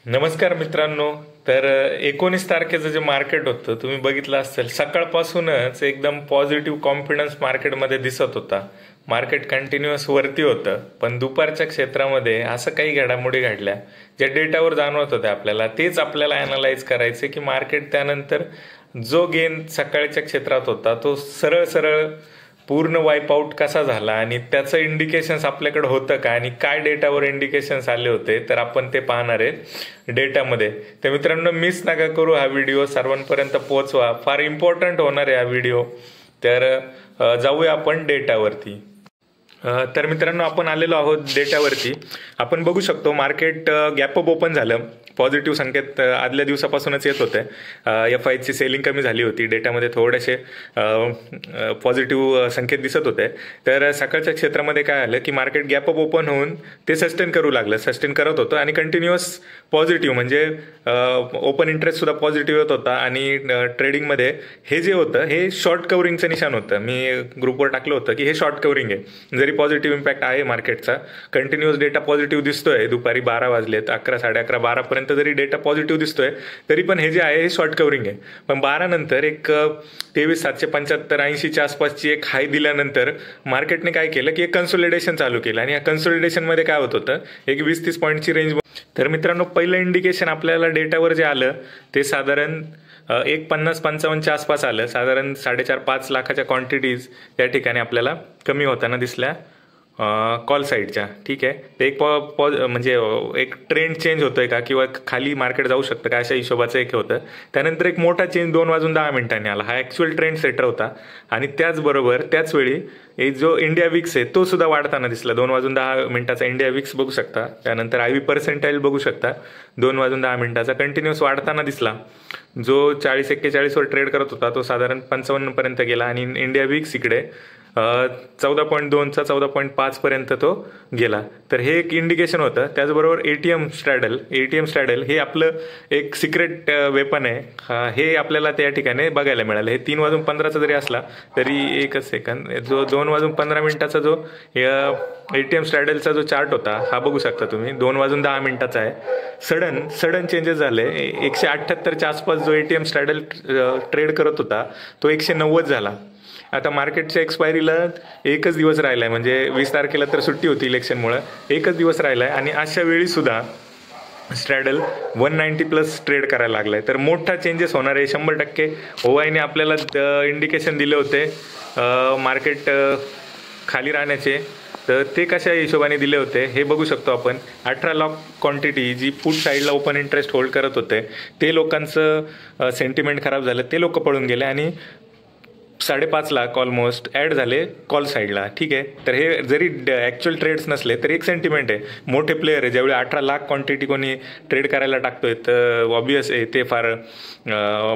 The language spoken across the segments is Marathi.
नमस्कार मित्रांनो. तर 19 तारखेचं जे मार्केट होतं तुम्ही बघितलं असेल, सकाळपासूनच एकदम पॉझिटिव्ह कॉन्फिडन्स मार्केटमध्ये दिसत होता. मार्केट कंटिन्युअस वरती होतं, पण दुपारच्या क्षेत्रामध्ये असं काही घडामोडी घडल्या ज्या डेटावर जाणवत होत्या आपल्याला. तेच आपल्याला अनालाइज करायचे की मार्केट त्यानंतर जो गेन सकाळच्या क्षेत्रात होता तो सरळ सरळ पूर्ण वाईपआउट कसा झाला आणि त्याचं इंडिकेशन्स आपल्याकडे होतं का आणि काय डेटावर इंडिकेशन्स आले होते, तर आपण ते पाहणार आहे डेटामध्ये. तर मित्रांनो, मिस नका करू, हा व्हिडिओ सर्वांपर्यंत पोहोचवा, फार इम्पॉर्टंट होणार आहे हा व्हिडिओ. तर जाऊया आपण डेटावरती. तर मित्रांनो, आपण आलेलो आहोत डेटावरती. आपण बघू शकतो मार्केट गॅपअप ओपन झालं. पॉझिटिव्ह संकेत आदल्या दिवसापासूनच येत होते. FIची सेलिंग कमी झाली होती, डेटामध्ये थोडेसे पॉझिटिव्ह संकेत दिसत होते. तर सकाळच्या क्षेत्रामध्ये काय आलं की मार्केट गॅपअप ओपन होऊन ते सस्टेन करू लागलं, सस्टेन करत होतं आणि कंटिन्युअस पॉझिटिव्ह म्हणजे ओपन इंटरेस्ट सुद्धा पॉझिटिव्ह येत होता. आणि ट्रेडिंगमध्ये हे जे होतं हे शॉर्ट कव्हरिंगचं निशाण होतं. मी ग्रुपवर टाकलं होतं की हे शॉर्ट कव्हरिंग आहे. जरी पॉझिटिव्ह इम्पॅक्ट आहे मार्केटचा, कंटिन्युअस डेटा पॉझिटिव्ह दिसतोय, दुपारी 12 वाजलेत, 11, 11:30, 12 जरी डेटा पॉझिटिव्ह दिसतोय तरी पण हे जे आहे हे शॉर्ट कव्हरिंग आहे. पण 12 नंतर एक 23,775 80च्या आसपासची एक हाय दिल्यानंतर मार्केटने काय केलं की एक कन्सोलिडेशन चालू केलं आणि या कन्सोलिडेशनमध्ये काय होत होतं, एक 20-30 पॉईंटची रेंज. तर मित्रांनो, पहिलं इंडिकेशन आपल्याला डेटावर जे आलं ते साधारण 1.50-55च्या आसपास आलं. साधारण 4.5-5 लाखाच्या क्वांटिटीज त्या ठिकाणी आपल्याला कमी होताना दिसल्या कॉल साईडच्या. ठीक आहे, ते एक म्हणजे एक ट्रेंड चेंज होतोय का किंवा खाली मार्केट जाऊ शकतं का अशा हिशोबाचं एक होतं. त्यानंतर एक मोठा चेंज 2:10 आला. हा ॲक्च्युअल ट्रेंड सेटर होता आणि त्याचबरोबर त्याच वेळी जो इंडिया विक्स आहे तो सुद्धा वाढताना दिसला. 2:10 इंडिया विक्स बघू शकता. त्यानंतर IV पर्सेंटाईल बघू शकता, 2:10 कंटिन्युअस वाढताना दिसला. जो 40-41 वर ट्रेड करत होता तो साधारण 55 पर्यंत गेला आणि इंडिया विक्स इकडे 14.2चा 14.5 पर्यंत तो गेला. तर हे एक इंडिकेशन होतं. त्याचबरोबर ATM स्ट्रॅडल हे आपलं एक सिक्रेट वेपन आहे. हे आपल्याला त्या ठिकाणी बघायला मिळालं. हे 3:15 जरी असला तरी एकच सेकंद, जो 2:15 जो ATM स्ट्रॅडलचा जो चार्ट होता हा बघू शकता तुम्ही, 2:10 आहे. सडन चेंजेस झाले. 178च्या आसपास जो ATM स्ट्रॅडल ट्रेड करत होता तो 190 झाला. आता मार्केटच्या एक्सपायरीला एकच दिवस राहिला आहे, म्हणजे 20 तारखेला तर सुट्टी होती इलेक्शनमुळे, एकच दिवस राहिला आहे आणि अशा वेळी सुद्धा स्ट्रॅडल 190+ ट्रेड करायला लागलाय. तर मोठा चेंजेस होणार आहे 100%. OIने आपल्याला इंडिकेशन दिले होते मार्केट खाली राहण्याचे, तर ते कशा हिशोबाने दिले होते हे बघू शकतो आपण. 18 लाख क्वांटिटी जी पुट साईडला ओपन इंटरेस्ट होल्ड करत होते ते लोकांचं सेंटिमेंट खराब झालं, ते लोक पळून गेले आणि 5.5 लाख ऑलमोस्ट ॲड झाले कॉल साईडला. ठीक आहे, तर हे जरी ॲक्च्युअल ट्रेड्स नसले तरी एक सेंटिमेंट आहे. मोठे प्लेयर आहे, ज्यावेळी 18 लाख क्वांटिटी कोणी ट्रेड करायला टाकतोय तर ऑब्वियस आहे ते फार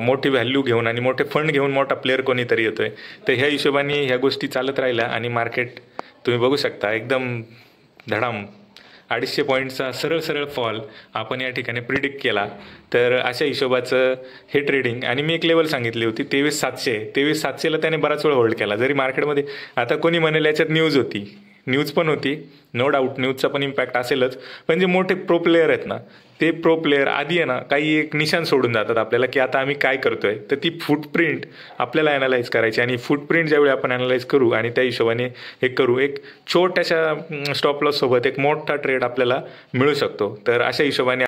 मोठी व्हॅल्यू घेऊन आणि मोठे फंड घेऊन मोठा प्लेअर कोणीतरी येतोय. तर ह्या हिशोबाने ह्या गोष्टी चालत राहिल्या आणि मार्केट तुम्ही बघू शकता एकदम धडाम 250 पॉईंटचा सरळ फॉल आपण या ठिकाणी प्रिडिक्ट केला. तर अशा हिशोबाचं हे ट्रेडिंग. आणि मी एक लेवल सांगितली होती 23,700ला त्याने बराच वेळ होल्ड केला. जरी मार्केटमध्ये आता कोणी म्हणेल याच्यात न्यूज पण होती, नो डाऊट न्यूजचा पण इम्पॅक्ट असेलच, पण जे मोठे प्रो प्लेयर आहेत ना, ते प्रो प्लेयर आधी आहे ना काही एक निशाण सोडून जातात आपल्याला की आता आम्ही काय करतोय. तर ती फुटप्रिंट आपल्याला ॲनालाइज करायची आणि फुटप्रिंट ज्यावेळी आपण ॲनालाइज करू आणि त्या हिशोबाने हे करू, एक छोट्याशा स्टॉप लॉस सोबत एक मोठा ट्रेड आपल्याला मिळू शकतो. तर अशा हिशोबाने